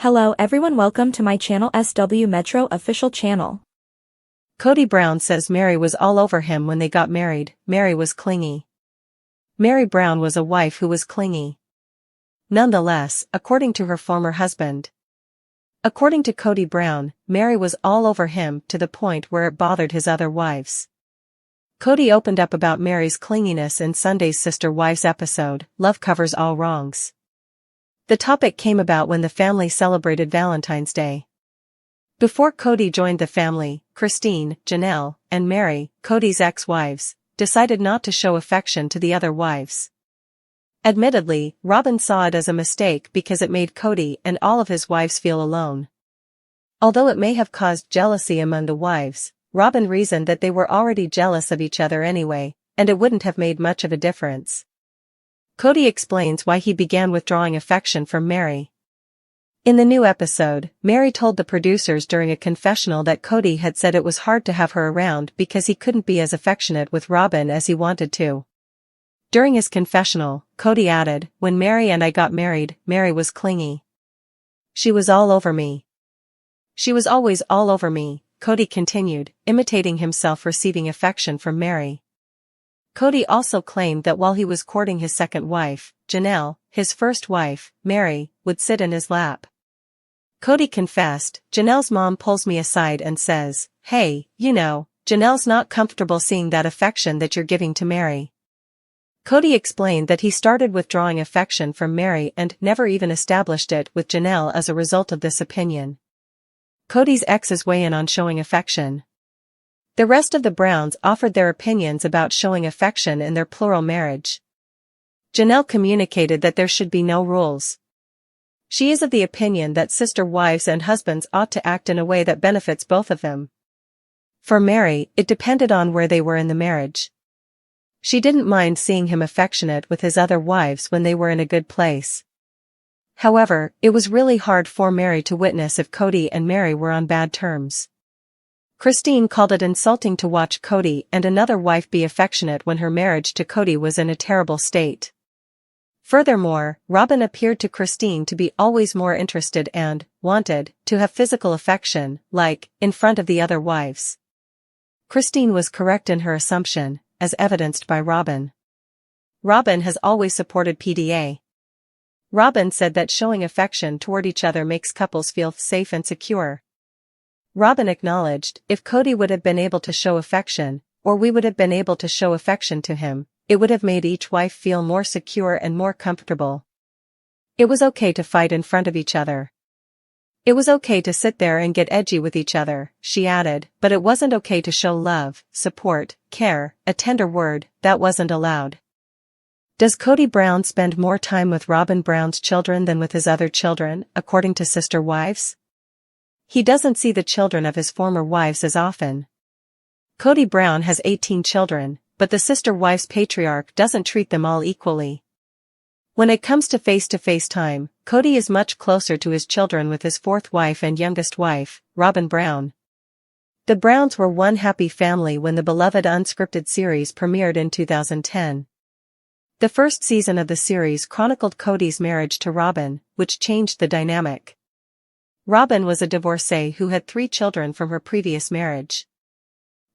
Hello everyone, welcome to my channel SW Metro official channel. Kodie Brown says Mary was all over him when they got married. Mary was clingy. Mary Brown was a wife who was clingy. Nonetheless, according to her former husband. According to Kodie Brown, Mary was all over him to the point where it bothered his other wives. Kodie opened up about Mary's clinginess in Sunday's Sister Wives episode, Love Covers All Wrongs. The topic came about when the family celebrated Valentine's Day. Before Kodie joined the family, Christine, Janelle, and Mary, Kodie's ex-wives, decided not to show affection to the other wives. Admittedly, ROBYN saw it as a mistake because it made Kodie and all of his wives feel alone. Although it may have caused jealousy among the wives, ROBYN reasoned that they were already jealous of each other anyway, and it wouldn't have made much of a difference. Kodie explains why he began withdrawing affection from Mary. In the new episode, Mary told the producers during a confessional that Kodie had said it was hard to have her around because he couldn't be as affectionate with ROBYN as he wanted to. During his confessional, Kodie added, "When Mary and I got married, Mary was clingy. She was all over me. She was always all over me," Kodie continued, imitating himself receiving affection from Mary. Kodie also claimed that while he was courting his second wife, Janelle, his first wife, Mary, would sit in his lap. Kodie confessed, "Janelle's mom pulls me aside and says, 'Hey, you know, Janelle's not comfortable seeing that affection that you're giving to Mary.'" Kodie explained that he started withdrawing affection from Mary and never even established it with Janelle as a result of this opinion. Kodie's exes weigh in on showing affection. The rest of the Browns offered their opinions about showing affection in their plural marriage. Janelle communicated that there should be no rules. She is of the opinion that sister wives and husbands ought to act in a way that benefits both of them. For Mary, it depended on where they were in the marriage. She didn't mind seeing him affectionate with his other wives when they were in a good place. However, it was really hard for Mary to witness if Kodie and Mary were on bad terms. Christine called it insulting to watch Kodie and another wife be affectionate when her marriage to Kodie was in a terrible state. Furthermore, ROBYN appeared to Christine to be always more interested and wanted to have physical affection, like, in front of the other wives. Christine was correct in her assumption, as evidenced by ROBYN. ROBYN has always supported PDA. ROBYN said that showing affection toward each other makes couples feel safe and secure. ROBYN acknowledged, "If Kodie would have been able to show affection, or we would have been able to show affection to him, it would have made each wife feel more secure and more comfortable. It was okay to fight in front of each other. It was okay to sit there and get edgy with each other," she added, "but it wasn't okay to show love, support, care, a tender word, that wasn't allowed." Does Kodie Brown spend more time with ROBYN Brown's children than with his other children, according to Sister Wives? He doesn't see the children of his former wives as often. Kodie Brown has 18 children, but the Sister Wives patriarch doesn't treat them all equally. When it comes to face-to-face time, Kodie is much closer to his children with his fourth wife and youngest wife, ROBYN Brown. The Browns were one happy family when the beloved unscripted series premiered in 2010. The first season of the series chronicled Kodie's marriage to ROBYN, which changed the dynamic. ROBYN was a divorcee who had 3 children from her previous marriage.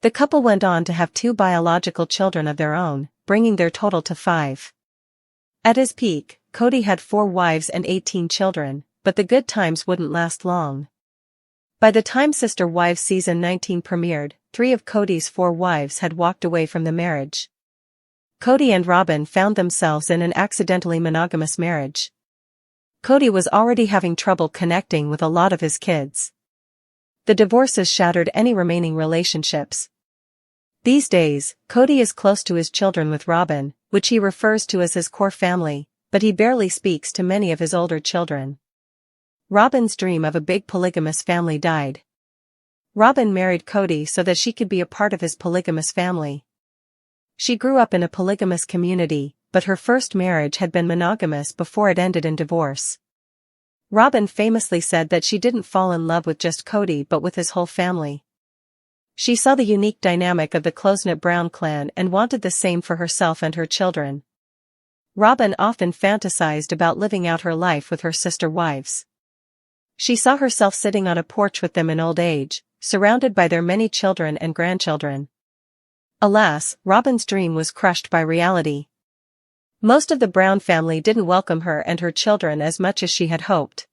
The couple went on to have 2 biological children of their own, bringing their total to 5. At his peak, Kodie had 4 wives and 18 children, but the good times wouldn't last long. By the time Sister Wives Season 19 premiered, 3 of Kodie's 4 wives had walked away from the marriage. Kodie and ROBYN found themselves in an accidentally monogamous marriage. Kodie was already having trouble connecting with a lot of his kids. The divorces shattered any remaining relationships. These days, Kodie is close to his children with ROBYN, which he refers to as his core family, but he barely speaks to many of his older children. ROBYN's dream of a big polygamous family died. ROBYN married Kodie so that she could be a part of his polygamous family. She grew up in a polygamous community, but her first marriage had been monogamous before it ended in divorce. ROBYN famously said that she didn't fall in love with just Kodie but with his whole family. She saw the unique dynamic of the close-knit Brown clan and wanted the same for herself and her children. ROBYN often fantasized about living out her life with her sister wives. She saw herself sitting on a porch with them in old age, surrounded by their many children and grandchildren. Alas, Robyn's dream was crushed by reality. Most of the Brown family didn't welcome her and her children as much as she had hoped.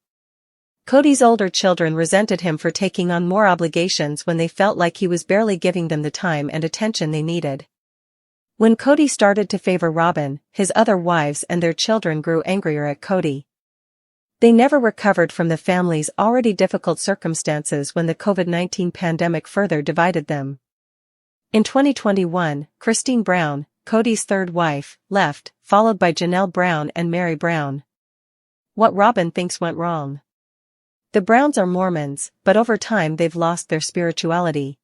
Kodie's older children resented him for taking on more obligations when they felt like he was barely giving them the time and attention they needed. When Kodie started to favor Robyn, his other wives and their children grew angrier at Kodie. They never recovered from the family's already difficult circumstances when the COVID-19 pandemic further divided them. In 2021, Christine Brown, Kodie's third wife, left, followed by Janelle Brown and Mary Brown. What Robyn thinks went wrong. The Browns are Mormons, but over time they've lost their spirituality.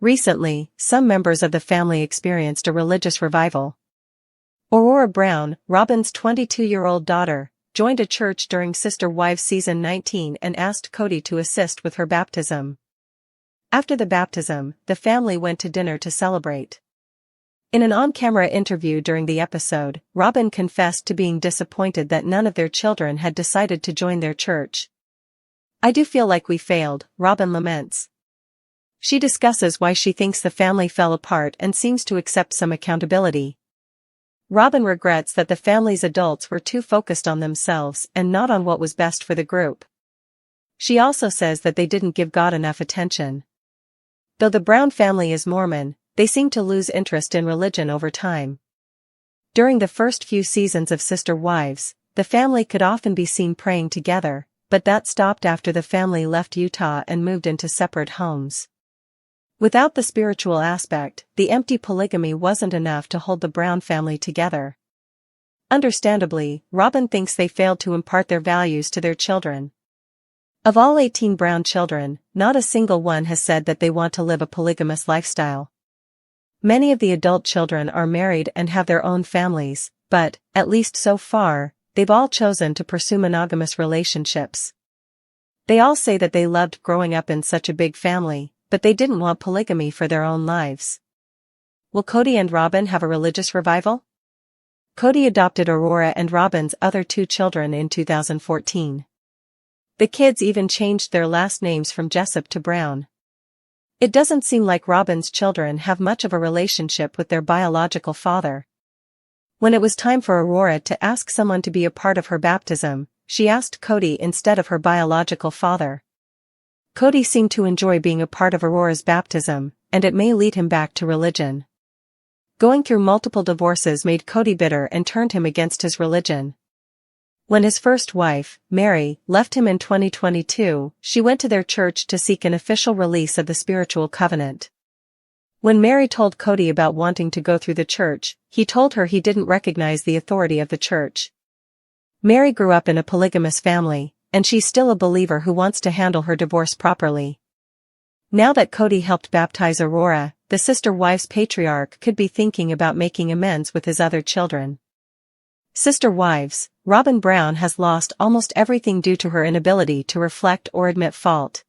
Recently, some members of the family experienced a religious revival. Aurora Brown, Robyn's 22-year-old daughter, joined a church during Sister Wives Season 19 and asked Kodie to assist with her baptism. After the baptism, the family went to dinner to celebrate. In an on-camera interview during the episode, Robyn confessed to being disappointed that none of their children had decided to join their church. "I do feel like we failed," Robyn laments. She discusses why she thinks the family fell apart and seems to accept some accountability. Robyn regrets that the family's adults were too focused on themselves and not on what was best for the group. She also says that they didn't give God enough attention. Though the Brown family is Mormon, they seem to lose interest in religion over time. During the first few seasons of Sister Wives, the family could often be seen praying together, but that stopped after the family left Utah and moved into separate homes. Without the spiritual aspect, the empty polygamy wasn't enough to hold the Brown family together. Understandably, Robyn thinks they failed to impart their values to their children. Of all 18 Brown children, not a single one has said that they want to live a polygamous lifestyle. Many of the adult children are married and have their own families, but, at least so far, they've all chosen to pursue monogamous relationships. They all say that they loved growing up in such a big family, but they didn't want polygamy for their own lives. Will Kodie and Robyn have a religious revival? Kodie adopted Aurora and Robyn's other 2 children in 2014. The kids even changed their last names from Jessup to Brown. It doesn't seem like Robyn's children have much of a relationship with their biological father. When it was time for Aurora to ask someone to be a part of her baptism, she asked Kodie instead of her biological father. Kodie seemed to enjoy being a part of Aurora's baptism, and it may lead him back to religion. Going through multiple divorces made Kodie bitter and turned him against his religion. When his first wife, Mary, left him in 2022, she went to their church to seek an official release of the spiritual covenant. When Mary told Kodie about wanting to go through the church, he told her he didn't recognize the authority of the church. Mary grew up in a polygamous family, and she's still a believer who wants to handle her divorce properly. Now that Kodie helped baptize Aurora, the Sister Wives patriarch could be thinking about making amends with his other children. Sister Wives, Robyn Brown has lost almost everything due to her inability to reflect or admit fault.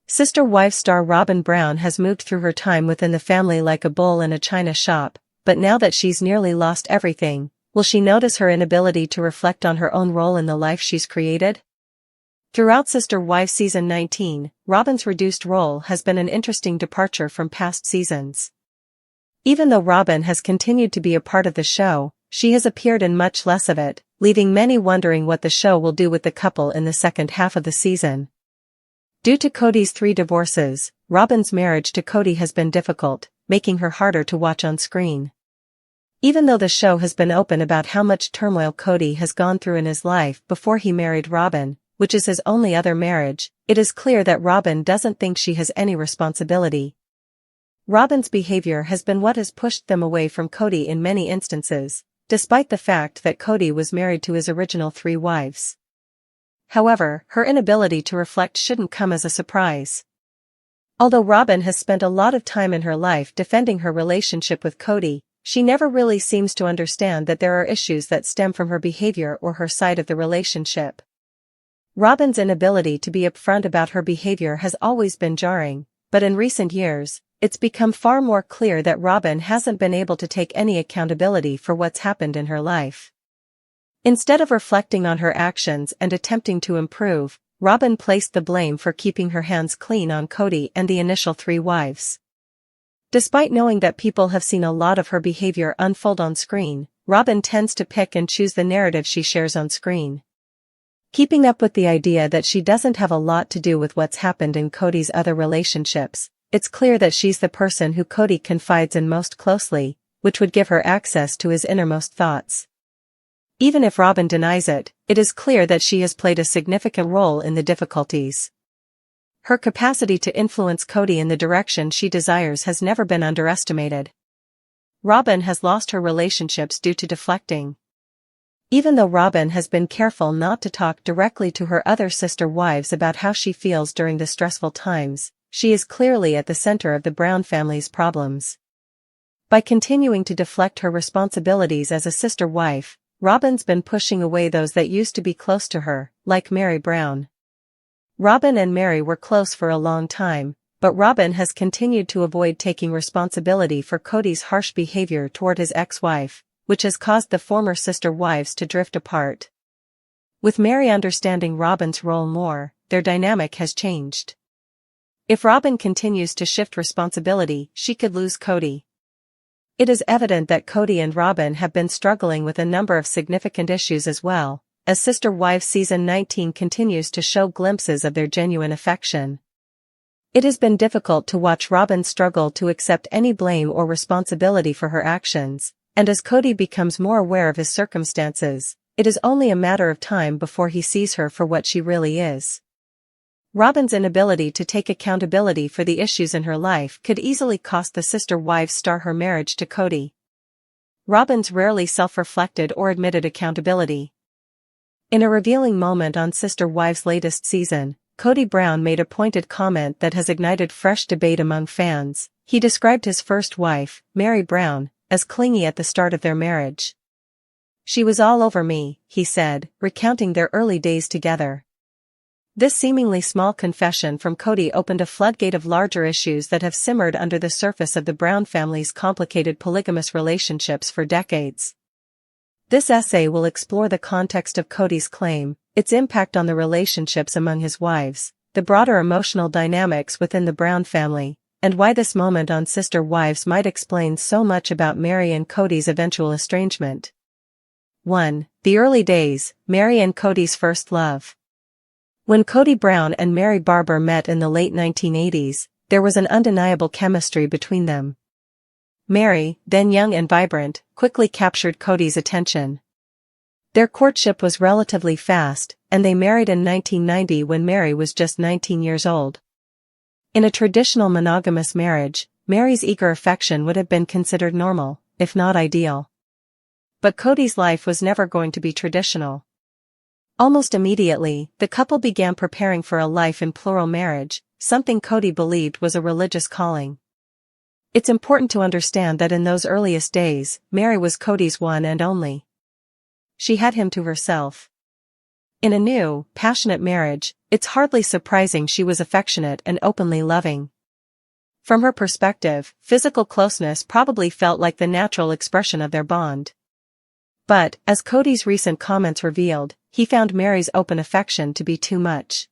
Sister Wives star Robyn Brown has moved through her time within the family like a bull in a china shop, but now that she's nearly lost everything, will she notice her inability to reflect on her own role in the life she's created? Throughout Sister Wives Season 19, Robyn's reduced role has been an interesting departure from past seasons. Even though Robyn has continued to be a part of the show, she has appeared in much less of it, leaving many wondering what the show will do with the couple in the second half of the season. Due to Kodie's 3 divorces, Robyn's marriage to Kodie has been difficult, making her harder to watch on screen. Even though the show has been open about how much turmoil Kodie has gone through in his life before he married Robyn, which is his only other marriage, it is clear that Robyn doesn't think she has any responsibility. Robyn's behavior has been what has pushed them away from Kodie in many instances, despite the fact that Kodie was married to his original 3 wives. However, her inability to reflect shouldn't come as a surprise. Although Robyn has spent a lot of time in her life defending her relationship with Kodie, she never really seems to understand that there are issues that stem from her behavior or her side of the relationship. Robyn's inability to be upfront about her behavior has always been jarring, but in recent years, it's become far more clear that Robyn hasn't been able to take any accountability for what's happened in her life. Instead of reflecting on her actions and attempting to improve, ROBYN placed the blame for keeping her hands clean on Kodie and the initial 3 wives. Despite knowing that people have seen a lot of her behavior unfold on screen, ROBYN tends to pick and choose the narrative she shares on screen. Keeping up with the idea that she doesn't have a lot to do with what's happened in Kodie's other relationships, it's clear that she's the person who Kodie confides in most closely, which would give her access to his innermost thoughts. Even if ROBYN denies it, it is clear that she has played a significant role in the difficulties. Her capacity to influence Kodie in the direction she desires has never been underestimated. ROBYN has lost her relationships due to deflecting. Even though ROBYN has been careful not to talk directly to her other sister wives about how she feels during the stressful times, she is clearly at the center of the Brown family's problems. By continuing to deflect her responsibilities as a sister wife, ROBYN's been pushing away those that used to be close to her, like Mary Brown. ROBYN and Mary were close for a long time, but ROBYN has continued to avoid taking responsibility for Kodie's harsh behavior toward his ex-wife, which has caused the former sister wives to drift apart. With Mary understanding ROBYN's role more, their dynamic has changed. If ROBYN continues to shift responsibility, she could lose Kodie. It is evident that Kodie and ROBYN have been struggling with a number of significant issues as well, as Sister Wives Season 19 continues to show glimpses of their genuine affection. It has been difficult to watch ROBYN struggle to accept any blame or responsibility for her actions, and as Kodie becomes more aware of his circumstances, it is only a matter of time before he sees her for what she really is. ROBYN's inability to take accountability for the issues in her life could easily cost the sister wives star her marriage to Kodie. ROBYN's rarely self-reflected or admitted accountability. In a revealing moment on Sister Wives' latest season, Kodie Brown made a pointed comment that has ignited fresh debate among fans. He described his first wife, Mary Brown, as clingy at the start of their marriage. "She was all over me," he said, recounting their early days together. This seemingly small confession from Kodie opened a floodgate of larger issues that have simmered under the surface of the Brown family's complicated polygamous relationships for decades. This essay will explore the context of Kodie's claim, its impact on the relationships among his wives, the broader emotional dynamics within the Brown family, and why this moment on Sister Wives might explain so much about Mary and Kodie's eventual estrangement. 1. The early days, Mary and Kodie's first love. When Kodie Brown and Mary Barber met in the late 1980s, there was an undeniable chemistry between them. Mary, then young and vibrant, quickly captured Kodie's attention. Their courtship was relatively fast, and they married in 1990 when Mary was just 19 years old. In a traditional monogamous marriage, Mary's eager affection would have been considered normal, if not ideal. But Kodie's life was never going to be traditional. Almost immediately, the couple began preparing for a life in plural marriage, something Kodie believed was a religious calling. It's important to understand that in those earliest days, Mary was Kodie's one and only. She had him to herself. In a new, passionate marriage, it's hardly surprising she was affectionate and openly loving. From her perspective, physical closeness probably felt like the natural expression of their bond. But, as Kodie's recent comments revealed, he found Mary's open affection to be too much.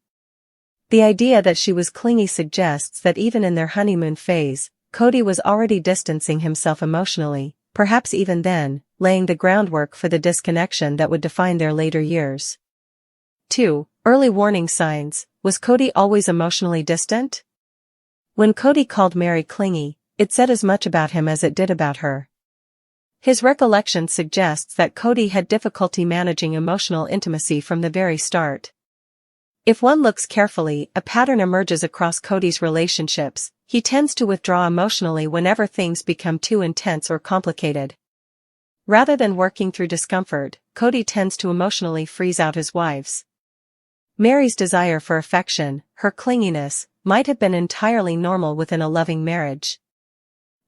The idea that she was clingy suggests that even in their honeymoon phase, Kodie was already distancing himself emotionally, perhaps even then, laying the groundwork for the disconnection that would define their later years. 2. Early warning signs. Was Kodie always emotionally distant? When Kodie called Mary clingy, it said as much about him as it did about her. His recollection suggests that Kodie had difficulty managing emotional intimacy from the very start. If one looks carefully, a pattern emerges across Kodie's relationships. He tends to withdraw emotionally whenever things become too intense or complicated. Rather than working through discomfort, Kodie tends to emotionally freeze out his wives. Mary's desire for affection, her clinginess, might have been entirely normal within a loving marriage.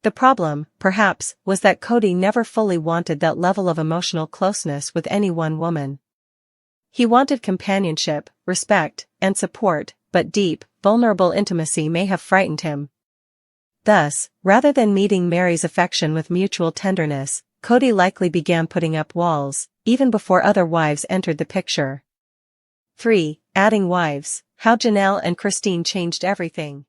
The problem, perhaps, was that Kodie never fully wanted that level of emotional closeness with any one woman. He wanted companionship, respect, and support, but deep, vulnerable intimacy may have frightened him. Thus, rather than meeting Mary's affection with mutual tenderness, Kodie likely began putting up walls, even before other wives entered the picture. 3. Adding wives, how Janelle and Christine changed everything.